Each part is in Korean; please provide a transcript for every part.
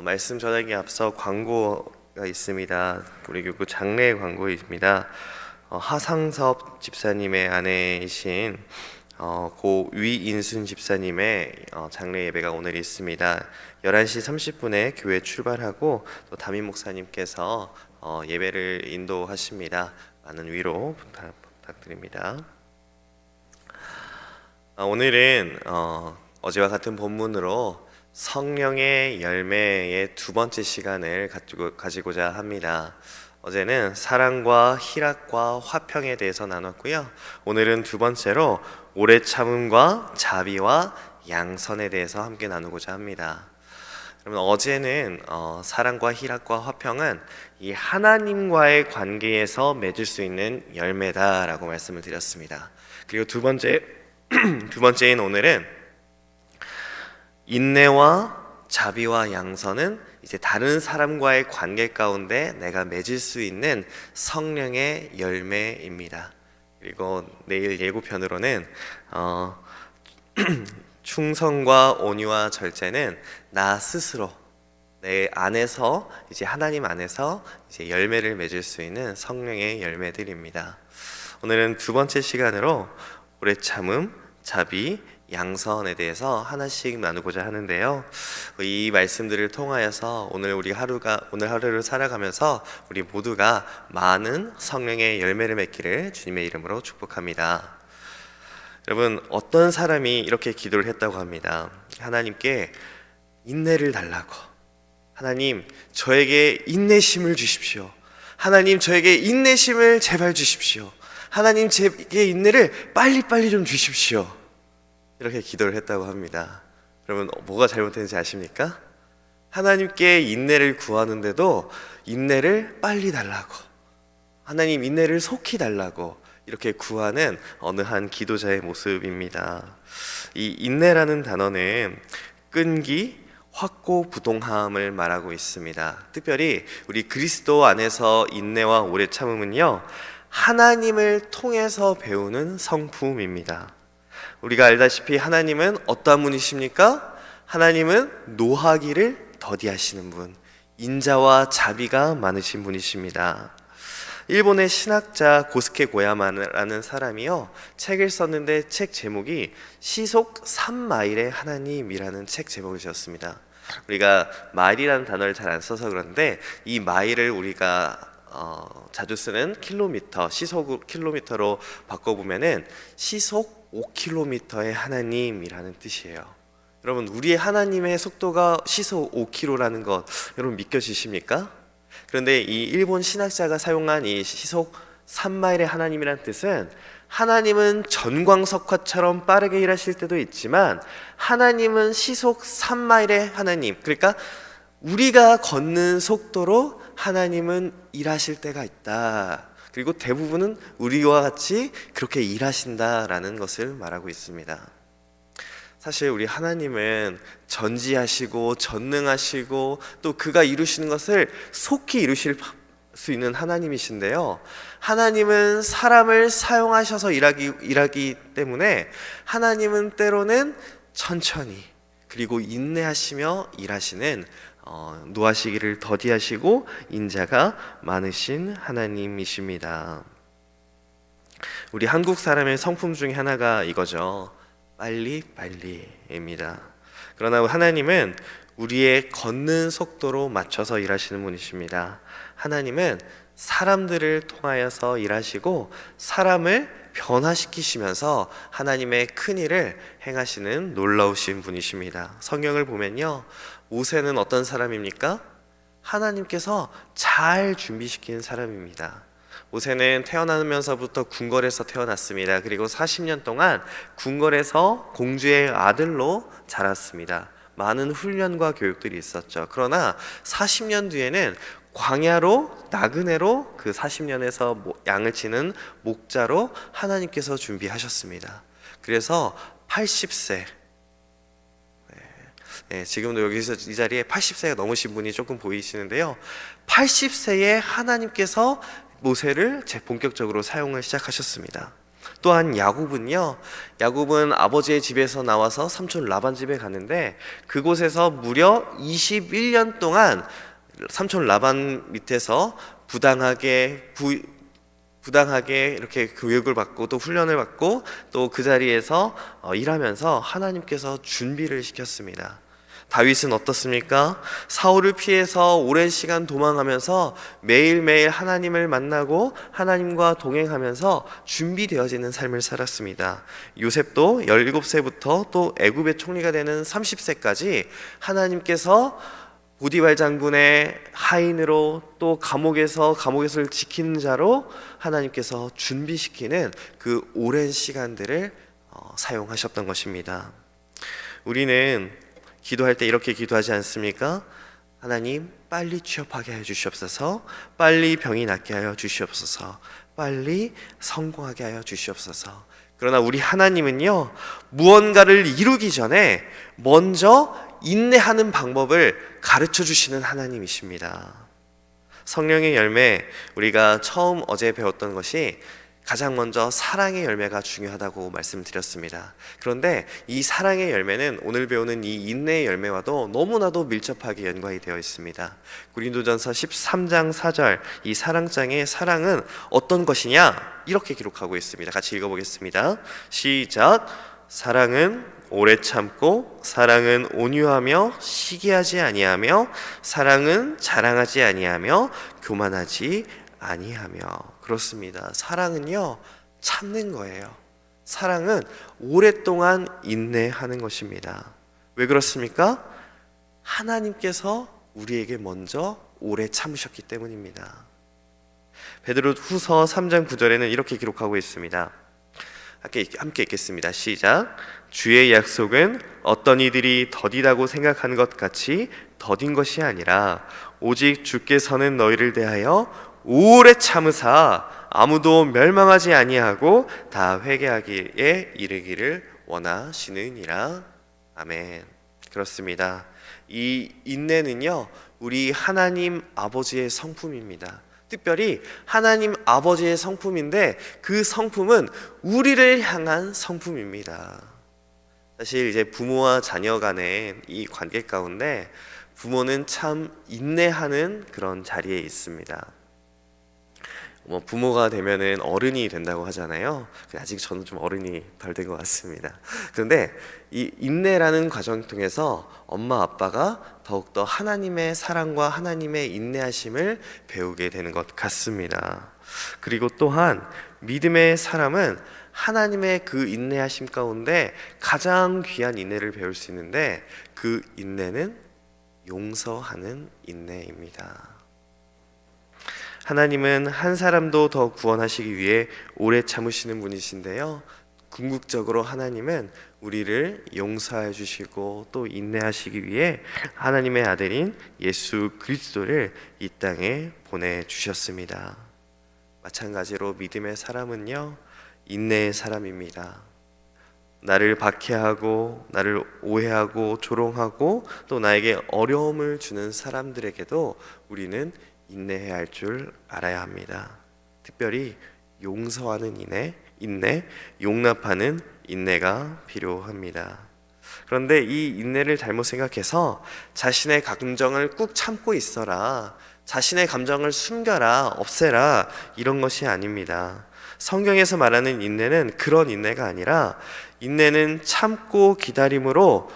말씀 전하기에 앞서 광고가 있습니다. 우리 교구 장례 광고입니다. 하상섭 집사님의 아내이신 고 위인순 집사님의 장례 예배가 오늘 있습니다. 11시 30분에 교회 출발하고 또 담임 목사님께서 예배를 인도하십니다. 많은 위로 부탁드립니다. 오늘은 어제와 같은 본문으로 성령의 열매의 두 번째 시간을 가지고자 합니다. 어제는 사랑과 희락과 화평에 대해서 나눴고요. 오늘은 두 번째로 오래 참음과 자비와 양선에 대해서 함께 나누고자 합니다. 그러면 어제는 사랑과 희락과 화평은 이 하나님과의 관계에서 맺을 수 있는 열매다라고 말씀을 드렸습니다. 그리고 두 번째인 오늘은 인내와 자비와 양선은 이제 다른 사람과의 관계 가운데 내가 맺을 수 있는 성령의 열매입니다. 그리고 내일 예고편으로는 충성과 온유와 절제는 나 스스로 내 안에서 이제 하나님 안에서 이제 열매를 맺을 수 있는 성령의 열매들입니다. 오늘은 두 번째 시간으로 오래 참음, 자비, 양선에 대해서 하나씩 나누고자 하는데요. 이 말씀들을 통하여서 오늘 하루를 살아가면서 우리 모두가 많은 성령의 열매를 맺기를 주님의 이름으로 축복합니다. 여러분, 어떤 사람이 이렇게 기도를 했다고 합니다. 하나님께 인내를 달라고. 하나님, 저에게 인내심을 주십시오. 하나님, 저에게 인내심을 제발 주십시오. 하나님, 제게 인내를 빨리빨리 좀 주십시오. 이렇게 기도를 했다고 합니다. 그러면 뭐가 잘못됐는지 아십니까? 하나님께 인내를 구하는데도 인내를 빨리 달라고, 하나님 인내를 속히 달라고 이렇게 구하는 어느 한 기도자의 모습입니다. 이 인내라는 단어는 끈기, 확고부동함을 말하고 있습니다. 특별히 우리 그리스도 안에서 인내와 오래 참음은요, 하나님을 통해서 배우는 성품입니다. 우리가 알다시피 하나님은 어떠한 분이십니까? 하나님은 노하기를 더디하시는 분, 인자와 자비가 많으신 분이십니다. 일본의 신학자 고스케 고야마라는 사람이요, 책을 썼는데 책 제목이 시속 3마일의 하나님이라는 책 제목을 지었습니다. 우리가 마일이라는 단어를 잘 안 써서 그런데 이 마일을 우리가 자주 쓰는 킬로미터, 시속 킬로미터로 바꿔보면은 시속 5km의 하나님이라는 뜻이에요. 여러분, 우리의 하나님의 속도가 시속 5km라는 것 여러분 믿겨지십니까? 그런데 이 일본 신학자가 사용한 이 시속 3마일의 하나님이라는 뜻은, 하나님은 전광석화처럼 빠르게 일하실 때도 있지만 하나님은 시속 3마일의 하나님, 그러니까 우리가 걷는 속도로 하나님은 일하실 때가 있다. 그리고 대부분은 우리와 같이 그렇게 일하신다라는 것을 말하고 있습니다. 사실 우리 하나님은 전지하시고 전능하시고 또 그가 이루시는 것을 속히 이루실 수 있는 하나님이신데요, 하나님은 사람을 사용하셔서 일하기 때문에 하나님은 때로는 천천히 그리고 인내하시며 일하시는 노하시기를 더디하시고 인자가 많으신 하나님이십니다. 우리 한국 사람의 성품 중에 하나가 이거죠. 빨리빨리입니다. 그러나 하나님은 우리의 걷는 속도로 맞춰서 일하시는 분이십니다. 하나님은 사람들을 통하여서 일하시고 사람을 변화시키시면서 하나님의 큰 일을 행하시는 놀라우신 분이십니다. 성경을 보면요, 모세는 어떤 사람입니까? 하나님께서 잘 준비시킨 사람입니다. 모세는 태어나면서부터 궁궐에서 태어났습니다. 그리고 40년 동안 궁궐에서 공주의 아들로 자랐습니다. 많은 훈련과 교육들이 있었죠. 그러나 40년 뒤에는 광야로, 나그네로 그 40년에서 양을 치는 목자로 하나님께서 준비하셨습니다. 그래서 80세, 지금도 여기서 이 자리에 80세가 넘으신 분이 조금 보이시는데요, 80세에 하나님께서 모세를 본격적으로 사용을 시작하셨습니다. 또한 야곱은 아버지의 집에서 나와서 삼촌 라반 집에 가는데 그곳에서 무려 21년 동안 삼촌 라반 밑에서 부당하게 이렇게 교육을 받고 또 훈련을 받고 또 그 자리에서 일하면서 하나님께서 준비를 시켰습니다. 다윗은 어떻습니까? 사울을 피해서 오랜 시간 도망하면서 매일매일 하나님을 만나고 하나님과 동행하면서 준비되어지는 삶을 살았습니다. 요셉도 17세부터 또 애굽의 총리가 되는 30세까지 하나님께서 보디발 장군의 하인으로 또 감옥에서 지키는 자로 하나님께서 준비시키는 그 오랜 시간들을 사용하셨던 것입니다. 우리는 기도할 때 이렇게 기도하지 않습니까? 하나님, 빨리 취업하게 하여 주시옵소서, 빨리 병이 낫게 하여 주시옵소서, 빨리 성공하게 하여 주시옵소서. 그러나 우리 하나님은요, 무언가를 이루기 전에 먼저 인내하는 방법을 가르쳐 주시는 하나님이십니다. 성령의 열매, 우리가 처음 어제 배웠던 것이 가장 먼저 사랑의 열매가 중요하다고 말씀드렸습니다. 그런데 이 사랑의 열매는 오늘 배우는 이 인내의 열매와도 너무나도 밀접하게 연관이 되어 있습니다. 고린도전서 13장 4절, 이 사랑장의 사랑은 어떤 것이냐? 이렇게 기록하고 있습니다. 같이 읽어보겠습니다. 시작. 사랑은 오래 참고, 사랑은 온유하며 시기하지 아니하며, 사랑은 자랑하지 아니하며 교만하지 아니하며. 그렇습니다. 사랑은요, 참는 거예요. 사랑은 오랫동안 인내하는 것입니다. 왜 그렇습니까? 하나님께서 우리에게 먼저 오래 참으셨기 때문입니다. 베드로 후서 3장 9절에는 이렇게 기록하고 있습니다. 함께 읽겠습니다. 시작. 주의 약속은 어떤 이들이 더디다고 생각하는 것 같이 더딘 것이 아니라 오직 주께서는 너희를 대하여 오래 참으사 아무도 멸망하지 아니하고 다 회개하기에 이르기를 원하시느니라. 아멘. 그렇습니다. 이 인내는요, 우리 하나님 아버지의 성품입니다. 특별히 하나님 아버지의 성품인데 그 성품은 우리를 향한 성품입니다. 사실 이제 부모와 자녀 간의 이 관계 가운데 부모는 참 인내하는 그런 자리에 있습니다. 부모가 되면은 어른이 된다고 하잖아요. 아직 저는 좀 어른이 덜 된 것 같습니다. 그런데 이 인내라는 과정 통해서 엄마 아빠가 더욱더 하나님의 사랑과 하나님의 인내하심을 배우게 되는 것 같습니다. 그리고 또한 믿음의 사람은 하나님의 그 인내하심 가운데 가장 귀한 인내를 배울 수 있는데 그 인내는 용서하는 인내입니다. 하나님은 한 사람도 더 구원하시기 위해 오래 참으시는 분이신데요, 궁극적으로 하나님은 우리를 용서해 주시고 또 인내하시기 위해 하나님의 아들인 예수 그리스도를 이 땅에 보내주셨습니다. 마찬가지로 믿음의 사람은요, 인내의 사람입니다. 나를 박해하고 나를 오해하고 조롱하고 또 나에게 어려움을 주는 사람들에게도 우리는 인내해야 할 줄 알아야 합니다. 특별히 용서하는 인내, 용납하는 인내가 필요합니다. 그런데 이 인내를 잘못 생각해서 자신의 감정을 꾹 참고 있어라, 자신의 감정을 숨겨라, 없애라, 이런 것이 아닙니다. 성경에서 말하는 인내는 그런 인내가 아니라, 인내는 참고 기다림으로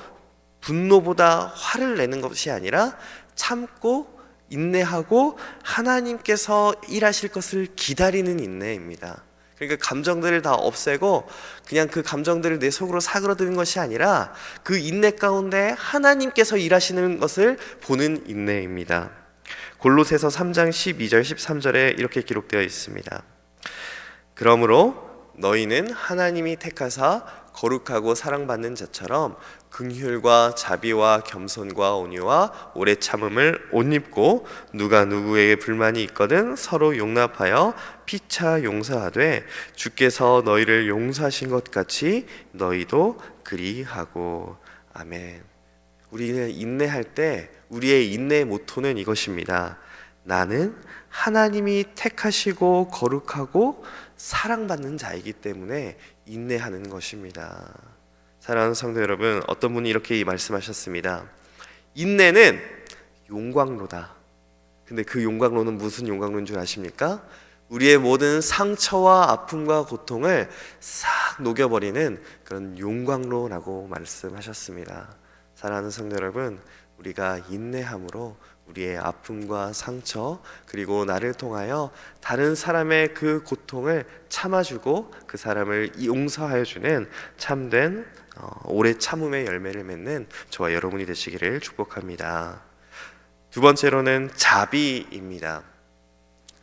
분노보다 화를 내는 것이 아니라 참고 인내하고 하나님께서 일하실 것을 기다리는 인내입니다. 그러니까 감정들을 다 없애고 그냥 그 감정들을 내 속으로 사그러드는 것이 아니라 그 인내 가운데 하나님께서 일하시는 것을 보는 인내입니다. 골로새서 3장 12절 13절에 이렇게 기록되어 있습니다. 그러므로 너희는 하나님이 택하사 거룩하고 사랑받는 자처럼 긍휼과 자비와 겸손과 온유와 오래 참음을 옷 입고 누가 누구에게 불만이 있거든 서로 용납하여 피차 용서하되 주께서 너희를 용서하신 것 같이 너희도 그리하고. 아멘. 우리는 인내할 때 우리의 인내의 모토는 이것입니다. 나는 하나님이 택하시고 거룩하고 사랑받는 자이기 때문에 인내하는 것입니다. 사랑하는 성도 여러분, 어떤 분이 이렇게 말씀하셨습니다. 인내는 용광로다. 근데 그 용광로는 무슨 용광로인 줄 아십니까? 우리의 모든 상처와 아픔과 고통을 싹 녹여버리는 그런 용광로라고 말씀하셨습니다. 사랑하는 성도 여러분, 우리가 인내함으로 우리의 아픔과 상처, 그리고 나를 통하여 다른 사람의 그 고통을 참아주고 그 사람을 용서하여 주는 참된 오래 참음의 열매를 맺는 저와 여러분이 되시기를 축복합니다. 두 번째로는 자비입니다.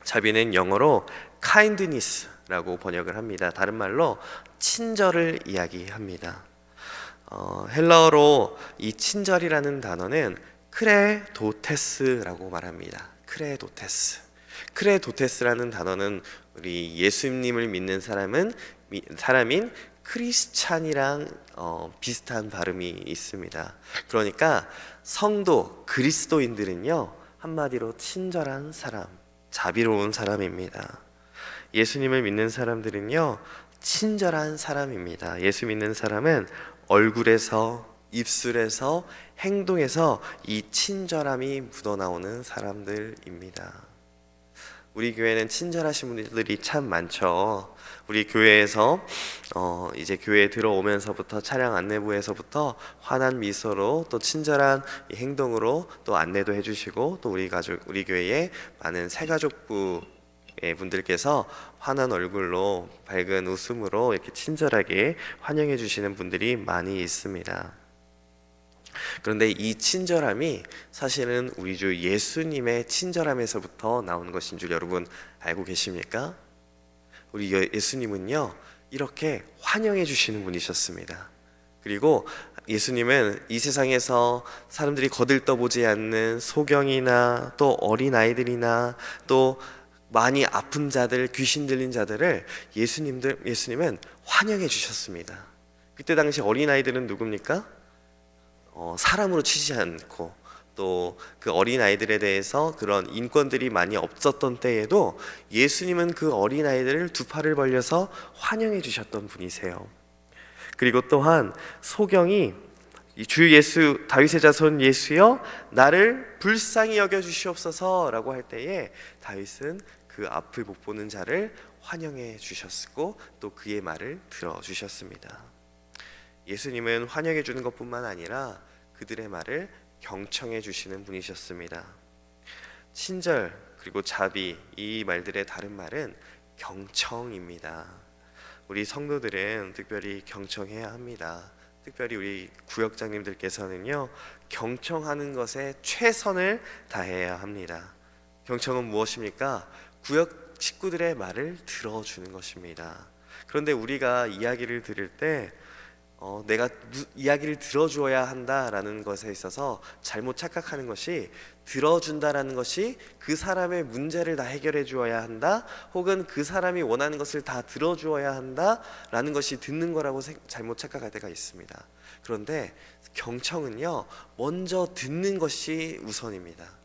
자비는 영어로 kindness라고 번역을 합니다. 다른 말로 친절을 이야기합니다. 헬라어로 이 친절이라는 단어는 크레도테스라고 말합니다. 크레도테스라는 단어는 우리 예수님을 믿는 사람인 크리스찬이랑 비슷한 발음이 있습니다. 그러니까 성도 그리스도인들은요, 한마디로 친절한 사람, 자비로운 사람입니다. 예수님을 믿는 사람들은요, 친절한 사람입니다. 예수 믿는 사람은 얼굴에서, 입술에서, 행동에서 이 친절함이 묻어나오는 사람들입니다. 우리 교회는 친절하신 분들이 참 많죠. 우리 교회에서 이제 교회에 들어오면서부터 차량 안내부에서부터 환한 미소로 또 친절한 행동으로 또 안내도 해주시고, 또 우리 교회에 많은 새가족부 분들께서 환한 얼굴로 밝은 웃음으로 이렇게 친절하게 환영해 주시는 분들이 많이 있습니다. 그런데 이 친절함이 사실은 우리 주 예수님의 친절함에서부터 나오는 것인 줄 여러분 알고 계십니까? 우리 예수님은요, 이렇게 환영해 주시는 분이셨습니다. 그리고 예수님은 이 세상에서 사람들이 거들떠보지 않는 소경이나 또 어린아이들이나 또 많이 아픈 자들, 귀신 들린 자들을 예수님은 환영해 주셨습니다. 그때 당시 어린아이들은 누굽니까? 사람으로 치지 않고, 또 그 어린아이들에 대해서 그런 인권들이 많이 없었던 때에도 예수님은 그 어린아이들을 두 팔을 벌려서 환영해 주셨던 분이세요. 그리고 또한 소경이 주 예수, 다윗의 자손 예수여 나를 불쌍히 여겨 주시옵소서라고 할 때에 다윗은 그 앞을 못 보는 자를 환영해 주셨고, 또 그의 말을 들어주셨습니다. 예수님은 환영해 주는 것뿐만 아니라 그들의 말을 경청해 주시는 분이셨습니다. 친절 그리고 자비, 이 말들의 다른 말은 경청입니다. 우리 성도들은 특별히 경청해야 합니다. 특별히 우리 구역장님들께서는요, 경청하는 것에 최선을 다해야 합니다. 경청은 무엇입니까? 구역 식구들의 말을 들어주는 것입니다. 그런데 우리가 이야기를 들을 때 내가 이야기를 들어주어야 한다라는 것에 있어서 잘못 착각하는 것이, 들어준다라는 것이 그 사람의 문제를 다 해결해 주어야 한다, 혹은 그 사람이 원하는 것을 다 들어주어야 한다라는 것이 듣는 거라고 잘못 착각할 때가 있습니다. 그런데 경청은요, 먼저 듣는 것이 우선입니다.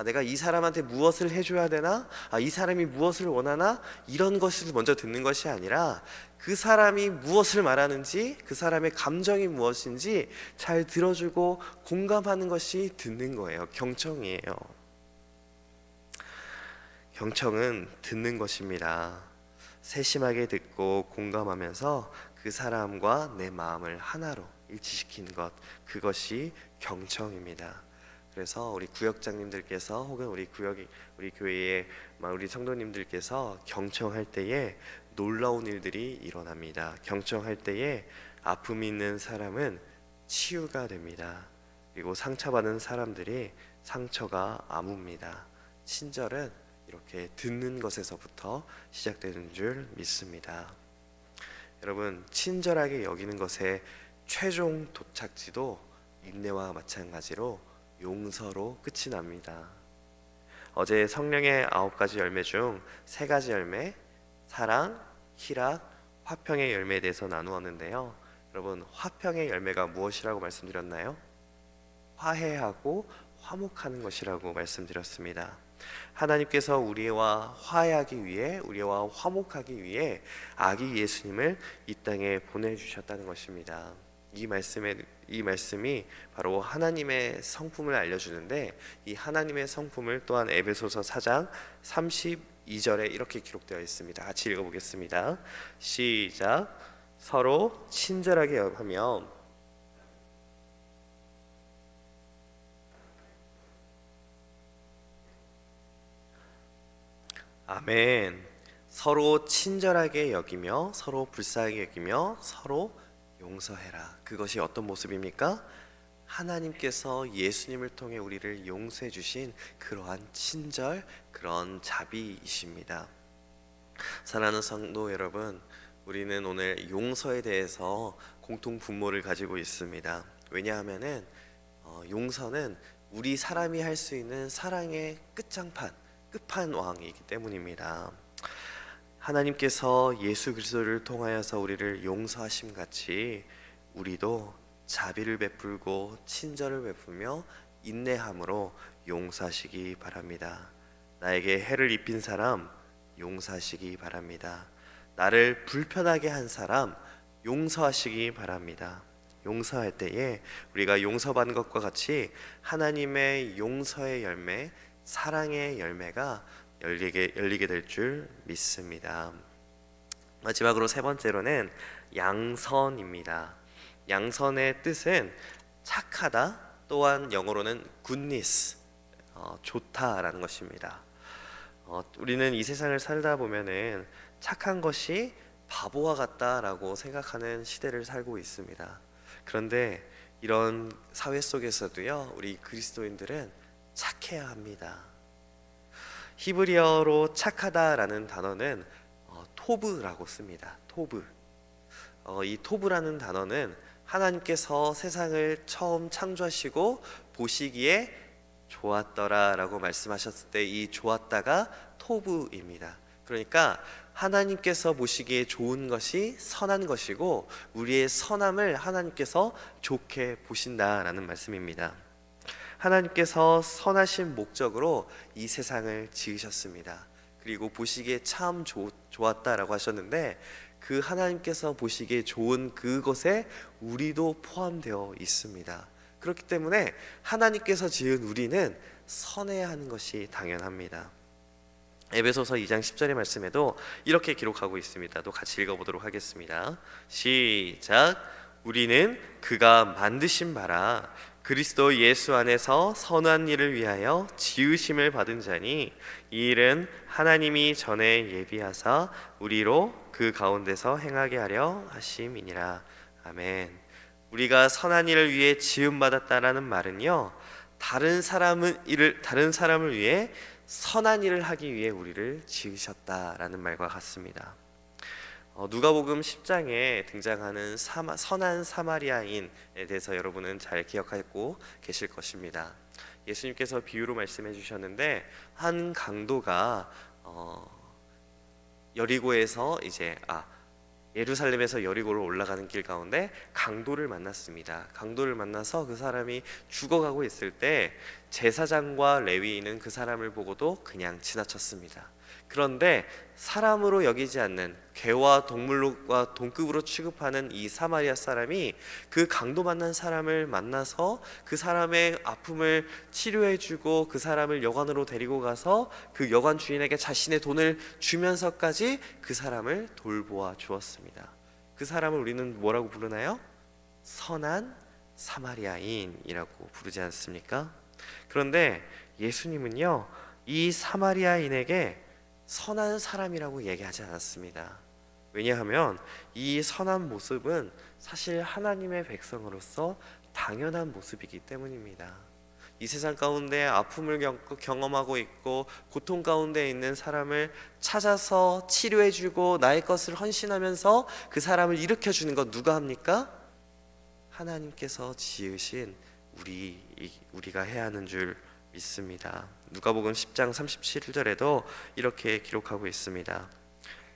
내가 이 사람한테 무엇을 해줘야 되나? 이 사람이 무엇을 원하나? 이런 것을 먼저 듣는 것이 아니라 그 사람이 무엇을 말하는지, 그 사람의 감정이 무엇인지 잘 들어주고 공감하는 것이 듣는 거예요. 경청이에요. 경청은 듣는 것입니다. 세심하게 듣고 공감하면서 그 사람과 내 마음을 하나로 일치시키는 것, 그것이 경청입니다. 그래서 우리 구역장님들께서 혹은 우리 교회의 우리 성도님들께서 경청할 때에 놀라운 일들이 일어납니다. 경청할 때에 아픔이 있는 사람은 치유가 됩니다. 그리고 상처받은 사람들이 상처가 아뭅니다. 친절은 이렇게 듣는 것에서부터 시작되는 줄 믿습니다. 여러분, 친절하게 여기는 것의 최종 도착지도 인내와 마찬가지로 용서로 끝이 납니다. 어제 성령의 9가지 열매 중 3가지 열매, 사랑, 희락, 화평의 열매에 대해서 나누었는데요. 여러분, 화평의 열매가 무엇이라고 말씀드렸나요? 화해하고 화목하는 것이라고 말씀드렸습니다. 하나님께서 우리와 화해하기 위해, 우리와 화목하기 위해 아기 예수님을 이 땅에 보내주셨다는 것입니다. 이 말씀이 바로 하나님의 성품을 알려주는데, 이 하나님의 성품을 또한 에베소서 4장 32절에 이렇게 기록되어 있습니다. 같이 읽어보겠습니다. 시작. 서로 친절하게 하며 아멘. 서로 친절하게 여기며 서로 불쌍하게 여기며 서로 용서해라. 그것이 어떤 모습입니까? 하나님께서 예수님을 통해 우리를 용서해 주신 그러한 친절, 그런 자비이십니다. 사랑하는 성도 여러분, 우리는 오늘 용서에 대해서 공통 분모를 가지고 있습니다. 왜냐하면은 용서는 우리 사람이 할 수 있는 사랑의 끝판왕이기 때문입니다. 하나님께서 예수 그리스도를 통하여서 우리를 용서하심 같이 우리도 자비를 베풀고 친절을 베풀며 인내함으로 용서하시기 바랍니다. 나에게 해를 입힌 사람 용서하시기 바랍니다. 나를 불편하게 한 사람 용서하시기 바랍니다. 용서할 때에 우리가 용서받은 것과 같이 하나님의 용서의 열매, 사랑의 열매가 열리게 될 줄 믿습니다. 마지막으로 세 번째로는 양선입니다. 양선의 뜻은 착하다, 또한 영어로는 goodness, 좋다라는 것입니다. 우리는 이 세상을 살다 보면은 착한 것이 바보와 같다라고 생각하는 시대를 살고 있습니다. 그런데 이런 사회 속에서도요, 우리 그리스도인들은 착해야 합니다. 히브리어로 착하다라는 단어는 토브라고 씁니다. 토브. 이 토브라는 단어는 하나님께서 세상을 처음 창조하시고 보시기에 좋았더라라고 말씀하셨을 때 이 좋았다가 토브입니다. 그러니까 하나님께서 보시기에 좋은 것이 선한 것이고 우리의 선함을 하나님께서 좋게 보신다라는 말씀입니다. 하나님께서 선하신 목적으로 이 세상을 지으셨습니다. 그리고 보시기에 참 좋았다라고 하셨는데, 그 하나님께서 보시기에 좋은 그것에 우리도 포함되어 있습니다. 그렇기 때문에 하나님께서 지은 우리는 선해야 하는 것이 당연합니다. 에베소서 2장 10절의 말씀에도 이렇게 기록하고 있습니다. 또 같이 읽어보도록 하겠습니다. 시작. 우리는 그가 만드신 바라 그리스도 예수 안에서 선한 일을 위하여 지으심을 받은 자니, 이 일은 하나님이 전에 예비하사 우리로 그 가운데서 행하게 하려 하심이니라. 아멘. 우리가 선한 일을 위해 지음 받았다라는 말은요, 다른 사람을 위해 선한 일을 하기 위해 우리를 지으셨다라는 말과 같습니다. 누가복음 10장에 등장하는 선한 사마리아인에 대해서 여러분은 잘 기억하고 계실 것입니다. 예수님께서 비유로 말씀해 주셨는데, 한 강도가 여리고에서 예루살렘에서 여리고로 올라가는 길 가운데 강도를 만났습니다. 강도를 만나서 그 사람이 죽어가고 있을 때 제사장과 레위인은 그 사람을 보고도 그냥 지나쳤습니다. 그런데 사람으로 여기지 않는 개와 동물과 동급으로 취급하는 이 사마리아 사람이 그 강도 만난 사람을 만나서 그 사람의 아픔을 치료해주고 그 사람을 여관으로 데리고 가서 그 여관 주인에게 자신의 돈을 주면서까지 그 사람을 돌보아 주었습니다. 그 사람을 우리는 뭐라고 부르나요? 선한 사마리아인이라고 부르지 않습니까? 그런데 예수님은요, 이 사마리아인에게 선한 사람이라고 얘기하지 않았습니다. 왜냐하면 이 선한 모습은 사실 하나님의 백성으로서 당연한 모습이기 때문입니다. 이 세상 가운데 아픔을 경험하고 있고 고통 가운데 있는 사람을 찾아서 치료해주고 나의 것을 헌신하면서 그 사람을 일으켜주는 것 누가 합니까? 하나님께서 지으신 우리가 해야 하는 줄 믿습니다. 누가복음 10장 37절에도 이렇게 기록하고 있습니다.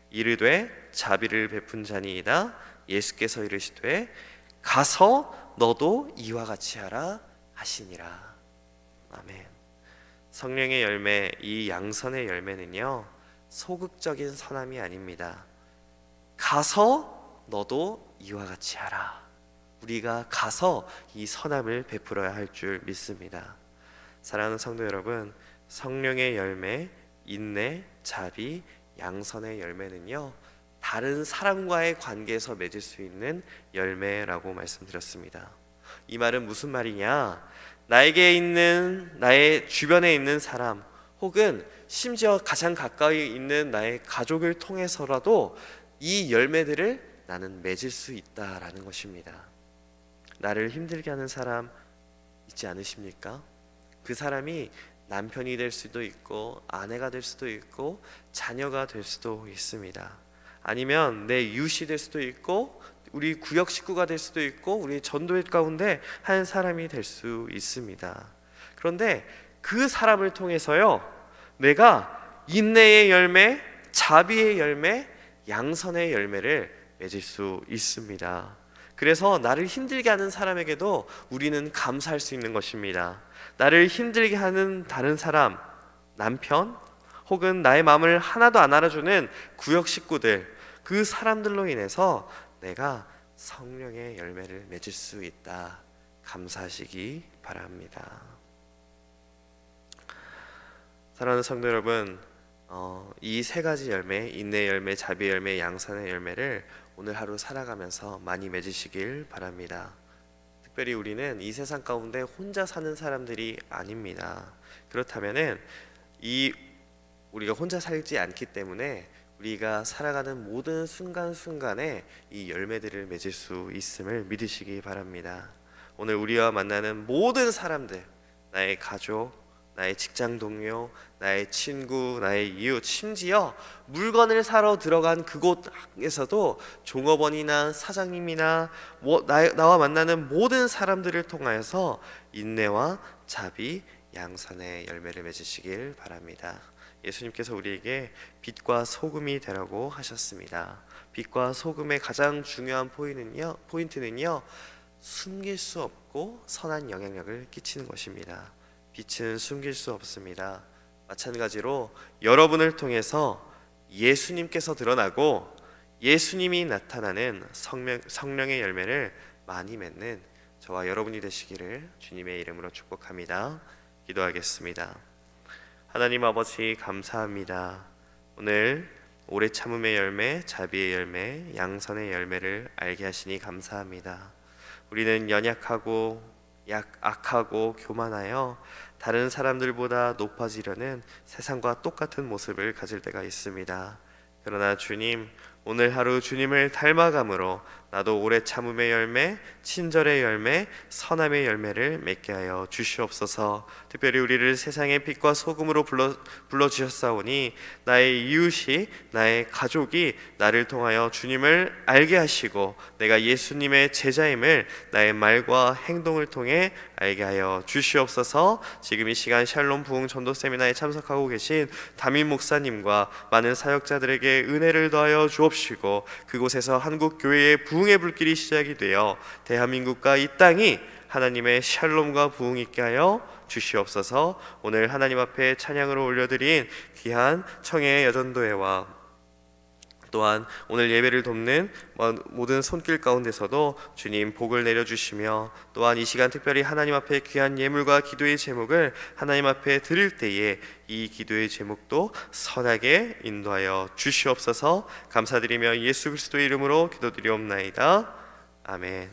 이르되 자비를 베푼 자니이다. 예수께서 이르시되 가서 너도 이와 같이 하라 하시니라. 아멘. 성령의 열매, 이 양선의 열매는요, 소극적인 선함이 아닙니다. 가서 너도 이와 같이 하라. 우리가 가서 이 선함을 베풀어야 할 줄 믿습니다. 사랑하는 성도 여러분, 성령의 열매, 인내, 자비, 양선의 열매는요, 다른 사람과의 관계에서 맺을 수 있는 열매라고 말씀드렸습니다. 이 말은 무슨 말이냐? 나에게 있는, 나의 주변에 있는 사람, 혹은 심지어 가장 가까이 있는 나의 가족을 통해서라도 이 열매들을 나는 맺을 수 있다라는 것입니다. 나를 힘들게 하는 사람 있지 않으십니까? 그 사람이 남편이 될 수도 있고, 아내가 될 수도 있고, 자녀가 될 수도 있습니다. 아니면 내 이웃이 될 수도 있고, 우리 구역 식구가 될 수도 있고, 우리 전도회 가운데 한 사람이 될 수 있습니다. 그런데 그 사람을 통해서요, 내가 인내의 열매, 자비의 열매, 양선의 열매를 맺을 수 있습니다. 그래서 나를 힘들게 하는 사람에게도 우리는 감사할 수 있는 것입니다. 나를 힘들게 하는 다른 사람, 남편, 혹은 나의 마음을 하나도 안 알아주는 구역 식구들, 그 사람들로 인해서 내가 성령의 열매를 맺을 수 있다. 감사하시기 바랍니다. 사랑하는 성도 여러분, 이 세 가지 열매, 인내 열매, 자비 열매, 양선의 열매를 오늘 하루 살아가면서 많이 맺으시길 바랍니다. 특별히 우리는 이 세상 가운데 혼자 사는 사람들이 아닙니다. 그렇다면은 우리가 혼자 살지 않기 때문에 우리가 살아가는 모든 순간순간에 이 열매들을 맺을 수 있음을 믿으시기 바랍니다. 오늘 우리와 만나는 모든 사람들, 나의 가족, 나의 직장 동료, 나의 친구, 나의 이웃, 심지어 물건을 사러 들어간 그곳에서도 종업원이나 사장님이나 나와 만나는 모든 사람들을 통하여서 인내와 자비, 양선의 열매를 맺으시길 바랍니다. 예수님께서 우리에게 빛과 소금이 되라고 하셨습니다. 빛과 소금의 가장 중요한 포인트는요, 숨길 수 없고 선한 영향력을 끼치는 것입니다. 빛은 숨길 수 없습니다. 마찬가지로 여러분을 통해서 예수님께서 드러나고 예수님이 나타나는 성령의 열매를 많이 맺는 저와 여러분이 되시기를 주님의 이름으로 축복합니다. 기도하겠습니다. 하나님 아버지, 감사합니다. 오늘 오래 참음의 열매, 자비의 열매, 양선의 열매를 알게 하시니 감사합니다. 우리는 연약하고 악하고 교만하여 다른 사람들보다 높아지려는 세상과 똑같은 모습을 가질 때가 있습니다. 그러나 주님, 오늘 하루 주님을 닮아감으로 나도 오래 참음의 열매, 친절의 열매, 선함의 열매를 맺게 하여 주시옵소서. 특별히 우리를 세상의 빛과 소금으로 불러주셨사오니 나의 이웃이, 나의 가족이 나를 통하여 주님을 알게 하시고 내가 예수님의 제자임을 나의 말과 행동을 통해 알게 하여 주시옵소서. 지금 이 시간 샬롬 부흥 전도 세미나에 참석하고 계신 담임 목사님과 많은 사역자들에게 은혜를 더하여 주옵시고 그곳에서 한국 교회의 부흥의 불길이 시작이 되어 대한민국과 이 땅이 하나님의 샬롬과 부흥 있게 하여 주시옵소서. 오늘 하나님 앞에 찬양으로 올려드린 귀한 청해 여전도회와 또한 오늘 예배를 돕는 모든 손길 가운데서도 주님 복을 내려주시며 또한 이 시간 특별히 하나님 앞에 귀한 예물과 기도의 제목을 하나님 앞에 드릴 때에 이 기도의 제목도 선하게 인도하여 주시옵소서. 감사드리며 예수 그리스도의 이름으로 기도드리옵나이다. 아멘.